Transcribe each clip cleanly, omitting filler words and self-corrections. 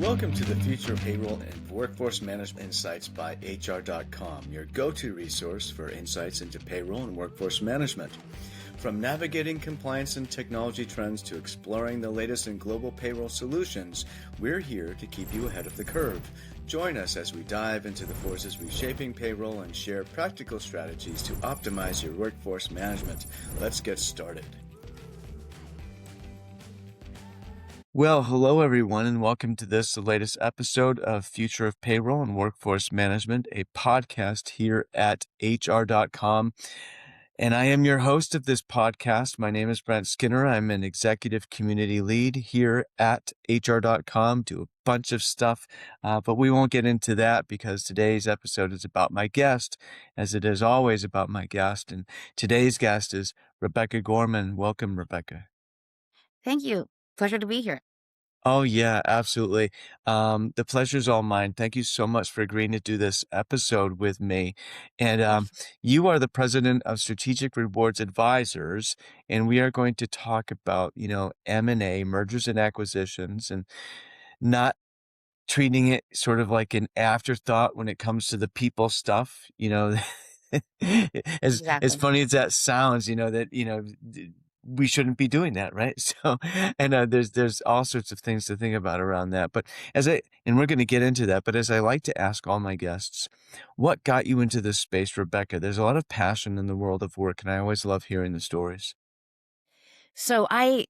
Welcome to the Future of Payroll and Workforce Management Insights by HR.com, your go-to resource for insights into payroll and workforce management. From navigating compliance and technology trends to exploring the latest in global payroll solutions, we're here to keep you ahead of the curve. Join us as we dive into the forces reshaping payroll and share practical strategies to optimize your workforce management. Let's get started. Well, hello everyone, and welcome to the latest episode of Future of Payroll and Workforce Management, a podcast here at HR.com. And I am your host of this podcast. My name is Brent Skinner. I'm an executive community lead here at HR.com, do a bunch of stuff, but we won't get into that because today's episode is about my guest, as it is always about my guest. And today's guest is Rebecca Gorman. Welcome, Rebecca. Thank you. Pleasure to be here. Oh, yeah, absolutely. The pleasure's all mine. Thank you so much for agreeing to do this episode with me. And you are the president of Strategic Rewards Advisors, and we are going to talk about, M&A, mergers and acquisitions, and not treating it sort of like an afterthought when it comes to the people stuff, as Exactly. funny as that sounds, we shouldn't be doing that, right? So, and there's all sorts of things to think about around that. But and we're going to get into that. But as I like to ask all my guests, what got you into this space, Rebecca? There's a lot of passion in the world of work, and I always love hearing the stories. So I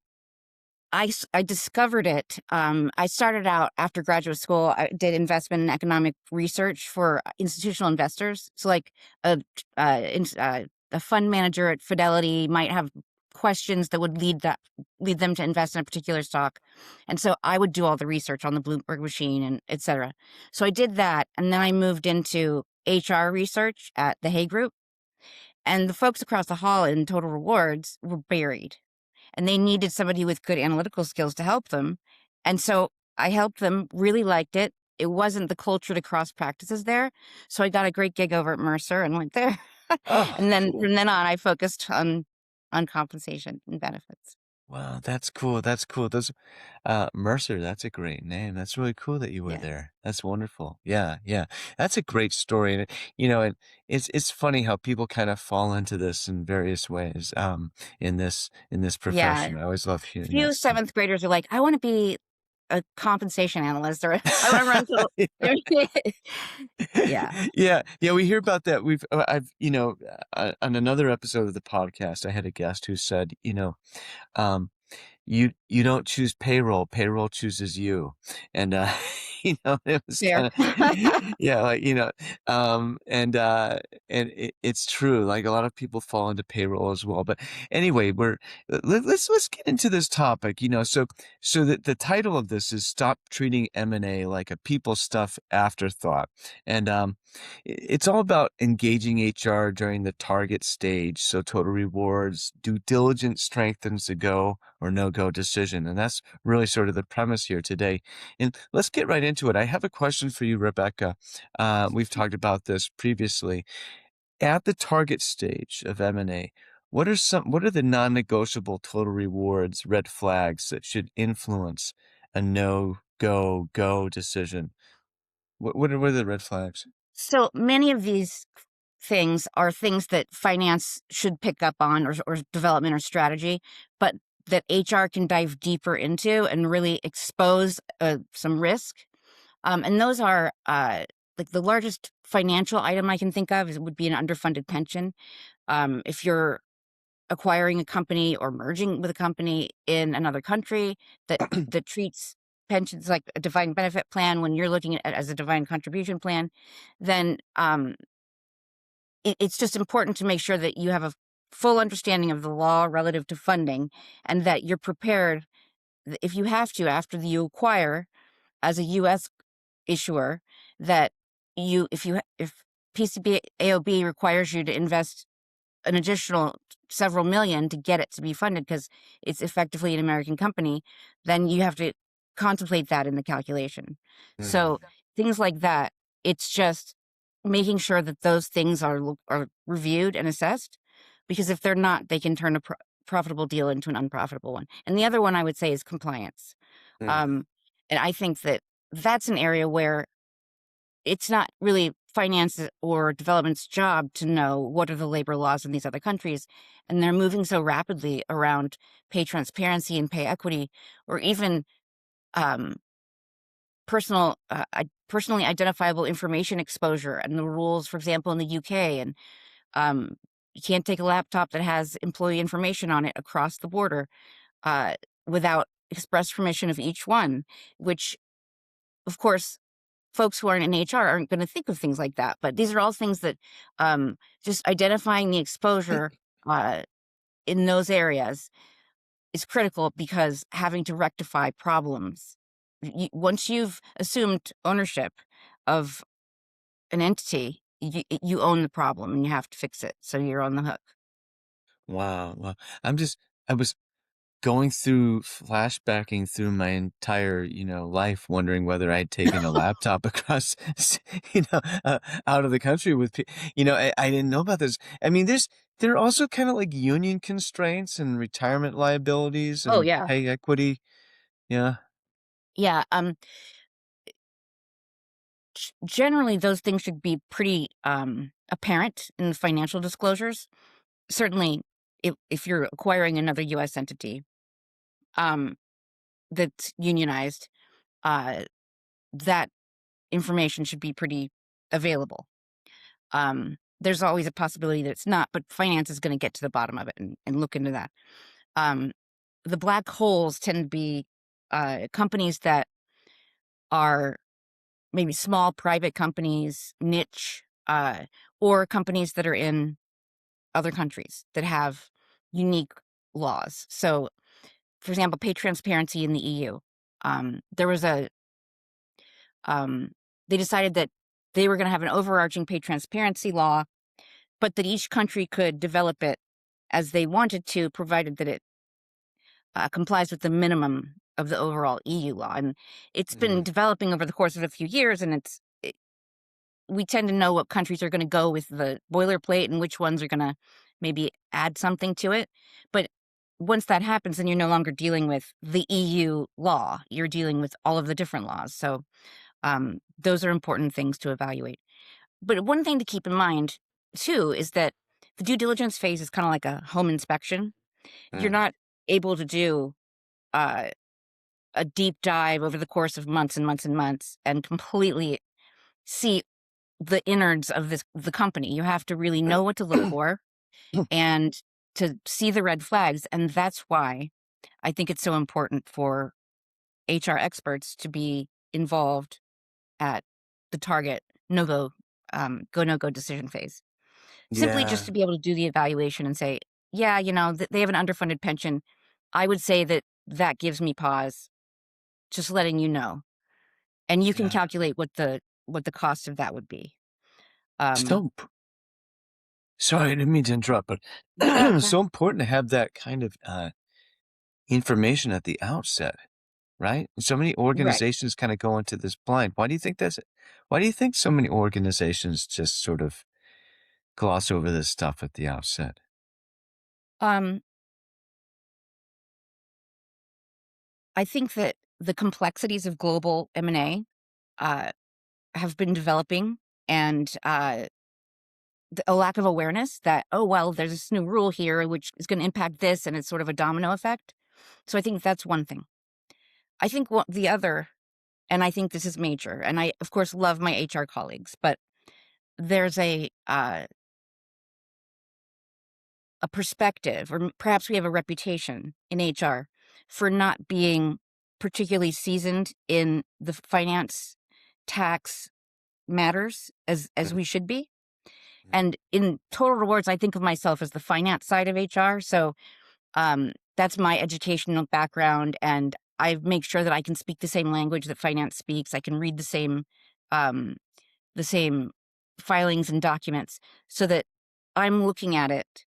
discovered it. I started out after graduate school. I did investment and economic research for institutional investors. So like a fund manager at Fidelity might have questions that would lead them to invest in a particular stock. And so I would do all the research on the Bloomberg machine and et cetera. So I did that. And then I moved into HR research at the Hay Group. And the folks across the hall in Total Rewards were buried. And they needed somebody with good analytical skills to help them. And so I helped them, really liked it. It wasn't the culture to cross practices there. So I got a great gig over at Mercer and went there. Oh, And then cool. from then on, I focused on compensation and benefits. Wow, that's cool. That's cool. Mercer, that's a great name. That's really cool that you were Yeah. there. That's wonderful. Yeah, yeah. That's a great story. And and it's funny how people kind of fall into this in various ways, in this Yeah. profession. I always love hearing Few that stuff. seventh graders are like, I want to be a compensation analyst or I want to run to. Yeah. Yeah, yeah, we hear about that. I've, on another episode of the podcast, I had a guest who said, um, you don't choose payroll chooses you. And it was Fair. kind of yeah, like, it's true. Like a lot of people fall into payroll as well. But anyway, let's get into this topic, so the title of this is Stop Treating M&A Like a People Stuff Afterthought. And it's all about engaging HR during the target stage. So total rewards, due diligence strengthens the go or no-go decision. And that's really sort of the premise here today. And let's get right into it. I have a question for you, Rebecca. We've talked about this previously. At the target stage of M&A, what are the non-negotiable total rewards red flags that should influence a no-go decision? What are the red flags? So many of these things are things that finance should pick up on or development or strategy, but that HR can dive deeper into and really expose some risk. And those are like the largest financial item I can think of would be an underfunded pension. If you're acquiring a company or merging with a company in another country that treats pensions like a defined benefit plan when you're looking at it as a defined contribution plan, then it's just important to make sure that you have a full understanding of the law relative to funding and that you're prepared if you have to after you acquire as a U.S. issuer that if PCB AOB requires you to invest an additional several million to get it to be funded because it's effectively an American company, then you have to contemplate that in the calculation. So things like that, it's just making sure that those things are reviewed and assessed, because if they're not, they can turn a profitable deal into an unprofitable one. And the other one I would say is compliance. Mm. And I think that that's an area where it's not really finance or development's job to know what are the labor laws in these other countries. And they're moving so rapidly around pay transparency and pay equity, or even um, personally identifiable information exposure and the rules, for example, in the UK. And you can't take a laptop that has employee information on it across the border uh, without express permission of each one, which, of course, folks who aren't in HR aren't going to think of things like that. But these are all things that just identifying the exposure uh, in those areas is critical, because having to rectify problems, once you've assumed ownership of an entity, you own the problem and you have to fix it. So you're on the hook. Wow. Wow. I was going through flashbacking through my entire, life, wondering whether I'd taken a laptop across, out of the country with, I didn't know about this. I mean, there are also kind of like union constraints and retirement liabilities Oh, and yeah. pay equity. Yeah. Yeah. Generally, those things should be pretty apparent in the financial disclosures. Certainly, if you're acquiring another U.S. entity um, that's unionized, uh, that information should be pretty available. There's always a possibility that it's not, but finance is going to get to the bottom of it and look into that. Um, the black holes tend to be companies that are maybe small private companies, niche, or companies that are in other countries that have unique laws. So, for example, pay transparency in the EU. There was um, they decided that they were going to have an overarching pay transparency law, but that each country could develop it as they wanted to, provided that it complies with the minimum of the overall EU law. And it's been Mm, developing over the course of a few years, and we tend to know what countries are going to go with the boilerplate and which ones are going to maybe add something to it. But once that happens, then you're no longer dealing with the EU law. You're dealing with all of the different laws. So those are important things to evaluate. But one thing to keep in mind, too, is that the due diligence phase is kind of like a home inspection. You're mm. not able to do uh, a deep dive over the course of months and months and months and completely see the innards of the company. You have to really know what to look for and to see the red flags. And that's why I think it's so important for HR experts to be involved at the target no go decision phase. Simply just Yeah. to be able to do the evaluation and say, yeah, they have an underfunded pension. I would say that that gives me pause, just letting you know. And you can Yeah. calculate what the cost of that would be. Um, So, sorry, I didn't mean to interrupt, but no, no, go ahead. so important to have that kind of information at the outset, right? So many Right. organizations kind of go into this blind. Why do you think that's it? Why do you think so many organizations just sort of gloss over this stuff at the outset? Um, I think that the complexities of global M&A uh, have been developing, and a lack of awareness that, oh, well, there's this new rule here which is going to impact this, and it's sort of a domino effect. So I think that's one thing. I think what the other, and I think this is major, and I, of course, love my HR colleagues, but there's a perspective, or perhaps we have a reputation in HR for not being particularly seasoned in the finance tax matters as Mhm, we should be. mhm. And in total rewards, I think of myself as the finance side of HR. So that's my educational background, and I make sure that I can speak the same language that finance speaks. I can read um, the same filings and documents, so that I'm looking at it.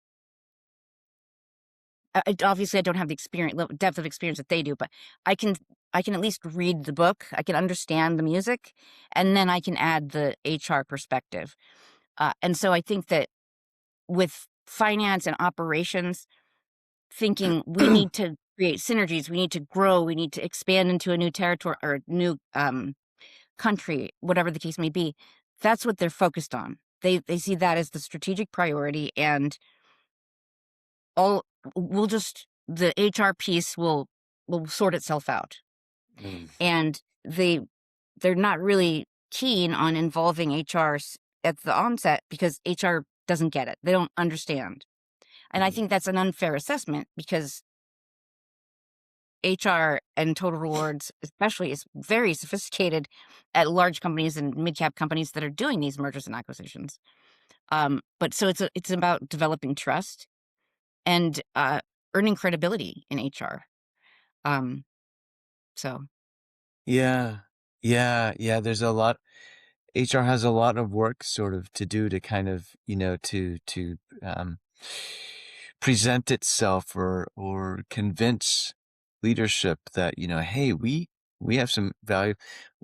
Obviously, I don't have the depth of experience that they do, but I can I can at least read the book. I can understand the music, and then I can add the HR perspective. And so I think that with finance and operations, thinking we need to create synergies, we need to grow, we need to expand into a new territory or new country, whatever the case may be, that's what they're focused on. They see that as the strategic priority, and all we'll just the HR piece will sort itself out. Mm, And they're not really keen on involving at the onset because HR doesn't get it. They don't understand. And I mm. think that's an unfair assessment because HR and total rewards, especially, is very sophisticated at large companies and mid cap companies that are doing these mergers and acquisitions. But so it's about developing trust and earning credibility in HR. Um, so Yeah. Yeah, there's a lot HR has a lot of work sort of to do to kind of, to present itself or convince leadership that, hey, we have some value.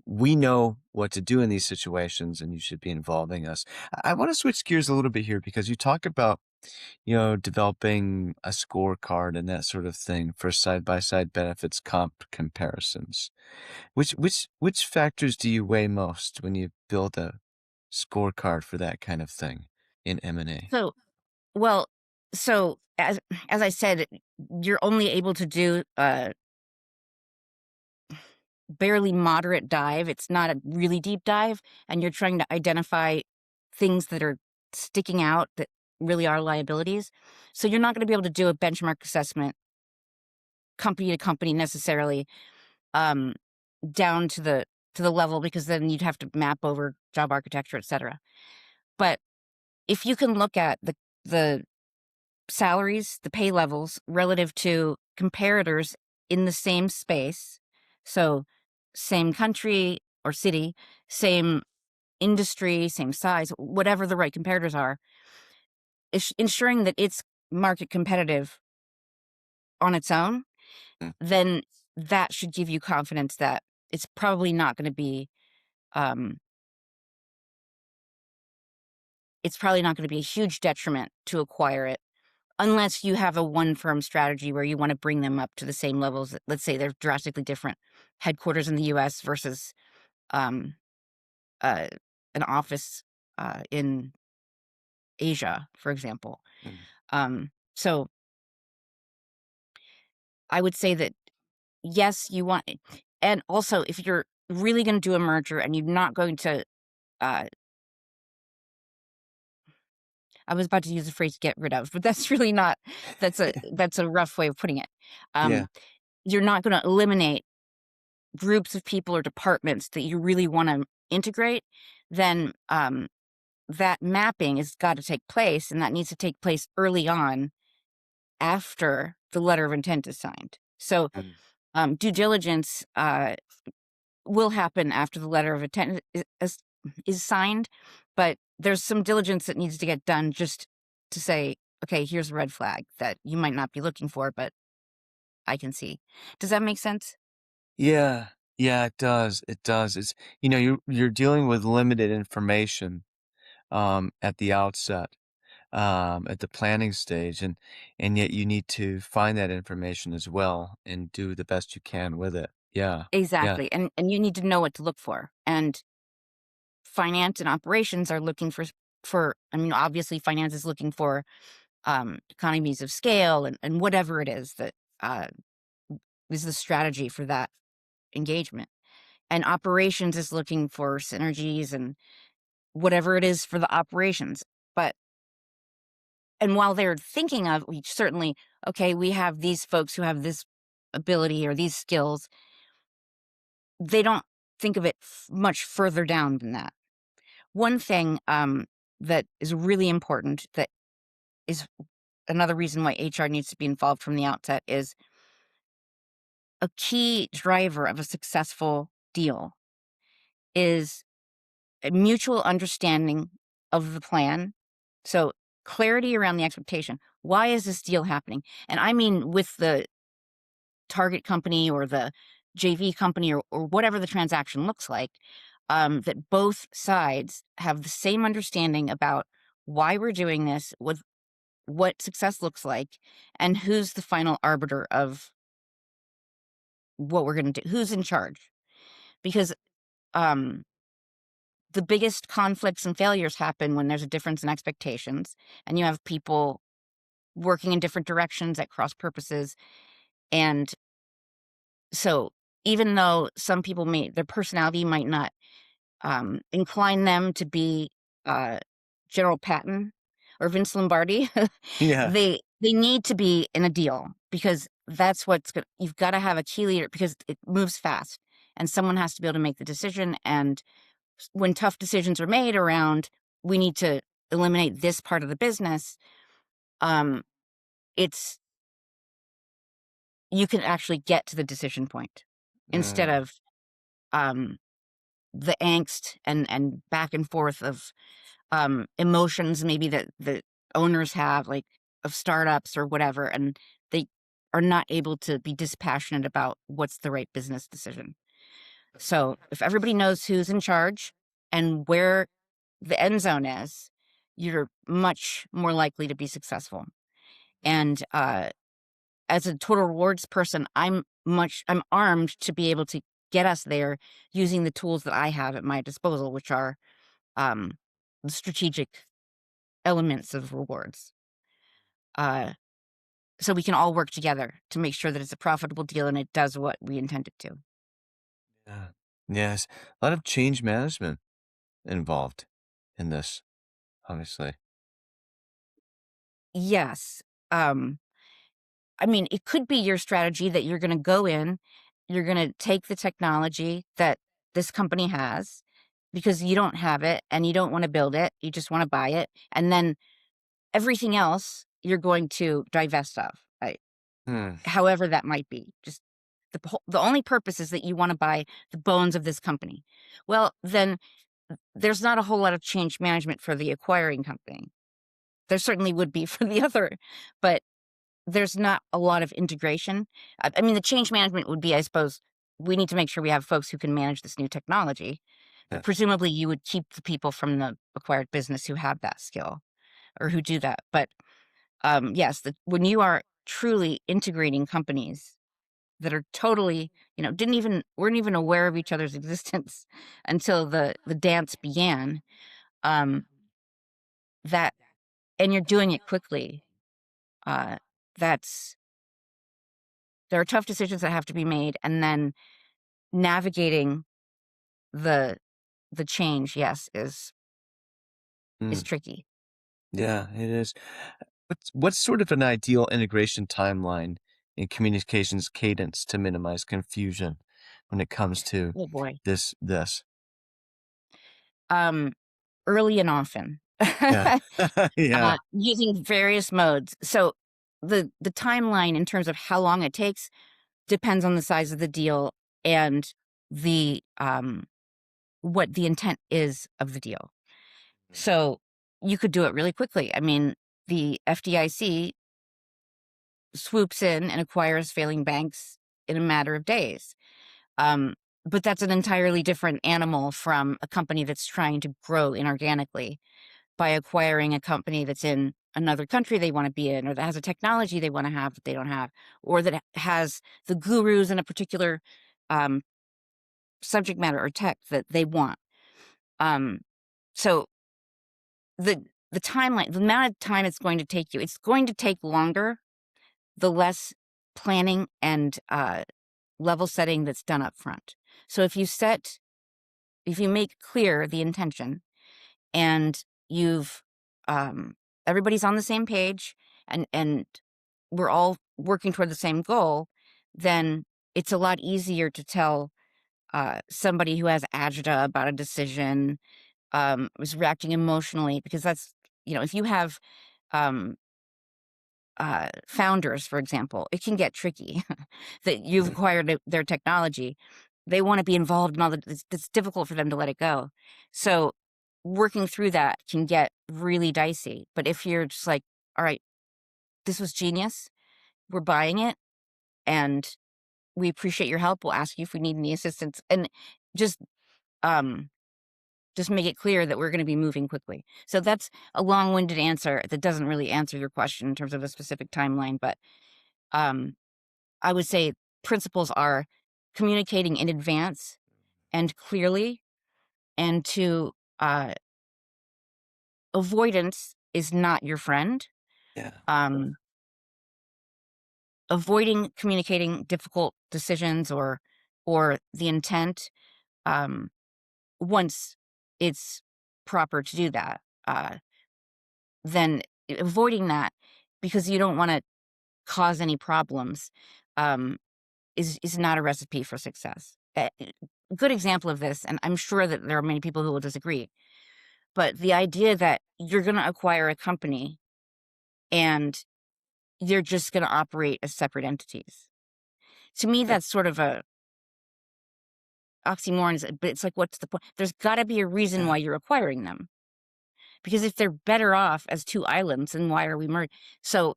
We know what to do in these situations and you should be involving us. I want to switch gears a little bit here because you talk about, developing a scorecard and that sort of thing for side by side benefits comp comparisons. Which factors do you weigh most when you build a scorecard for that kind of thing in M&A? so well, so as I said, you're only able to do a barely moderate dive. It's not a really deep dive, and you're trying to identify things that are sticking out that really are liabilities. So you're not going to be able to do a benchmark assessment company to company necessarily, um, down to the level, because then you'd have to map over job architecture, et cetera. But if you can look at the salaries, the pay levels relative to comparators in the same space, so same country or city, same industry, same size, whatever the right comparators are, ensuring that it's market competitive on its own, Mm, then that should give you confidence that it's probably not going to be um, it's probably not going to be a huge detriment to acquire it, unless you have a one firm strategy where you want to bring them up to the same levels. Let's say they're drastically different headquarters in the US versus um, uh, an office in Asia, for example. mm. So I would say that yes, you want, and also if you're really going to do a merger and you're not going to, uh, I was about to use the phrase "get rid of," but that's really not. That's a rough way of putting it. Yeah. Um, you're not going to eliminate groups of people or departments that you really want to integrate. Then that mapping has got to take place, and that needs to take place early on after the letter of intent is signed. So Mm. due diligence will happen after the letter of intent is signed, but there's some diligence that needs to get done just to say, okay, here's a red flag that you might not be looking for, but I can see. Does that make sense? Yeah. Yeah, it does. It does. It's you're dealing with limited information at the outset, at the planning stage, and yet you need to find that information as well and do the best you can with it. Yeah. Yeah. Exactly. And you need to know what to look for. And finance and operations are looking for, I mean, obviously finance is looking for economies of scale and whatever it is that uh, is the strategy for that engagement. And operations is looking for synergies and whatever it is for the operations. But and while they're thinking of, we certainly, okay, we have these folks who have this ability or these skills, they don't think of it much further down than that. One thing that is really important, that is another reason why HR needs to be involved from the outset, is a key driver of a successful deal is a mutual understanding of the plan. So clarity around the expectation. Why is this deal happening? And I mean with the target company or the JV company, or whatever the transaction looks like, that both sides have the same understanding about why we're doing this, what success looks like, and who's the final arbiter of what we're going to do, who's in charge. Because um, the biggest conflicts and failures happen when there's a difference in expectations and you have people working in different directions at cross purposes. And so even though some people their personality might not incline them to be uh, General Patton or Vince Lombardi, Yeah. they need to be in a deal because that's what's good. You've got to have a key leader because it moves fast, and someone has to be able to make the decision. And when tough decisions are made around, we need to eliminate this part of the business. Um, it's you can actually get to the decision point instead Mm, of um, the angst and back and forth of emotions maybe that the owners have, like, of startups or whatever, and they are not able to be dispassionate about what's the right business decision. So, if everybody knows who's in charge and where the end zone is, you're much more likely to be successful. And, as a total rewards person, I'm armed to be able to get us there using the tools that I have at my disposal, which are, um, the strategic elements of rewards. Uh, so we can all work together to make sure that it's a profitable deal and it does what we intend it to. yeah. Yes. A lot of change management involved in this, obviously. Yes. Um, I mean, it could be your strategy that you're going to go in, you're going to take the technology that this company has because you don't have it and you don't want to build it, you just want to buy it. And then everything else you're going to divest of, right? Hmm. However that might be. Just the only purpose is that you want to buy the bones of this company. Well, then there's not a whole lot of change management for the acquiring company. There certainly would be for the other, but there's not a lot of integration. I mean, the change management would be, I suppose, we need to make sure we have folks who can manage this new technology. Yeah. Presumably, you would keep the people from the acquired business who have that skill or who do that. But yes, when you are truly integrating companies that are totally, didn't even weren't even aware of each other's existence until the dance began. Um, that and you're doing it quickly. Uh, that's There are tough decisions that have to be made, and then navigating the the change, yes, is Mm. tricky. Yeah, it is. What's sort of an ideal integration timeline in communications cadence to minimize confusion when it comes to Oh boy. this? Um, Early and often. Yeah. Yeah. Using various modes. So the timeline in terms of how long it takes depends on the size of the deal and the what the intent is of the deal. So you could do it really quickly. I mean, the FDIC swoops in and acquires failing banks in a matter of days. Um, but that's an entirely different animal from a company that's trying to grow inorganically by acquiring a company that's in another country they want to be in, or that has a technology they want to have that they don't have, or that has the gurus in a particular um, subject matter or tech that they want. Um, so the the timeline, the amount of time it's going to take you, it's going to take longer the less planning and level setting that's done up front. So if you make clear the intention and you've everybody's on the same page and we're all working toward the same goal, then it's a lot easier to tell somebody who has agita about a decision, was reacting emotionally, because that's, if you have um, founders, for example, it can get tricky that you've acquired their technology. They want to be involved in all it's difficult for them to let it go. So working through that can get really dicey. But if you're just like, all right, this was genius, we're buying it, and we appreciate your help. We'll ask you if we need any assistance. And just um just make it clear that we're going to be moving quickly. So that's a long-winded answer that doesn't really answer your question in terms of a specific timeline, but um I would say principles are communicating in advance and clearly, and to avoidance is not your friend. Yeah. Um, Avoiding communicating difficult decisions or the intent, um, once it's proper to do that, then avoiding that because you don't want to cause any problems, um, is not a recipe for success. A good example of this, and I'm sure that there are many people who will disagree, but the idea that you're going to acquire a company and you're just going to operate as separate entities. To me, that's sort of a oxymoron, but it's like, what's the point? There's got to be a reason Yeah. why you're acquiring them. Because if they're better off as two islands, then why are we merged? So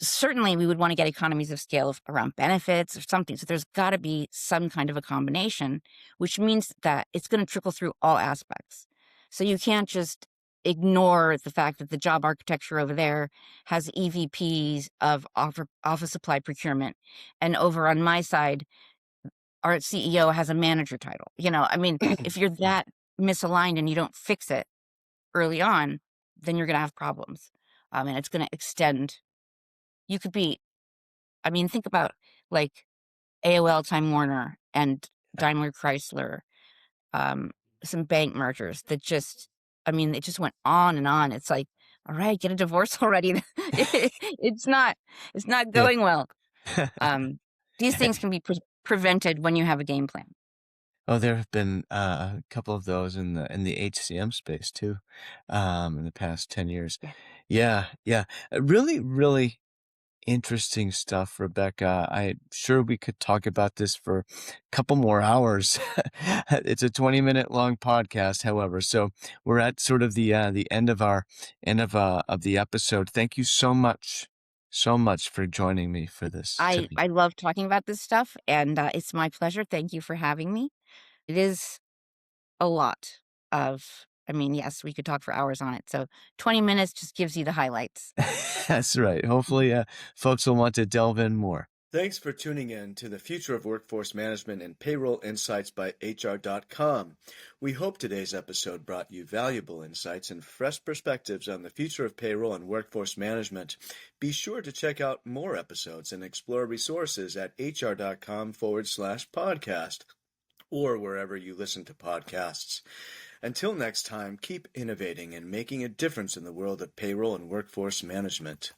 certainly we would want to get economies of scale around benefits or something. So there's got to be some kind of a combination, which means that it's going to trickle through all aspects. So you can't just ignore the fact that the job architecture over there has EVPs of office supply procurement. And over on my side, our CEO has a manager title. I mean, if you're that misaligned and you don't fix it early on, then you're going to have problems. And it's going to extend. You could be, I mean, think about like AOL Time Warner and Daimler Chrysler, um, some bank mergers that just, I mean, it just went on and on. It's like, all right, get a divorce already. it's not, it's not Yeah. going well. These things can be prevented when you have a game plan. Oh, there have been a couple of those in the HCM space too, in the past 10 years. Yeah. Yeah, yeah. Really, really interesting stuff, Rebecca. I'm sure we could talk about this for a couple more hours. It's a 20-minute long podcast, however. So we're at sort of the end of our of the episode. Thank you so much for joining me for this I tonight. love talking about this stuff, and it's my pleasure. Thank you for having me. It is a lot of, I mean, yes, we could talk for hours on it. So 20 minutes just gives you the highlights. That's right. Hopefully, folks will want to delve in more. Thanks for tuning in to the Future of Workforce Management and Payroll Insights by HR.com. We hope today's episode brought you valuable insights and fresh perspectives on the future of payroll and workforce management. Be sure to check out more episodes and explore resources at HR.com/podcast or wherever you listen to podcasts. Until next time, keep innovating and making a difference in the world of payroll and workforce management.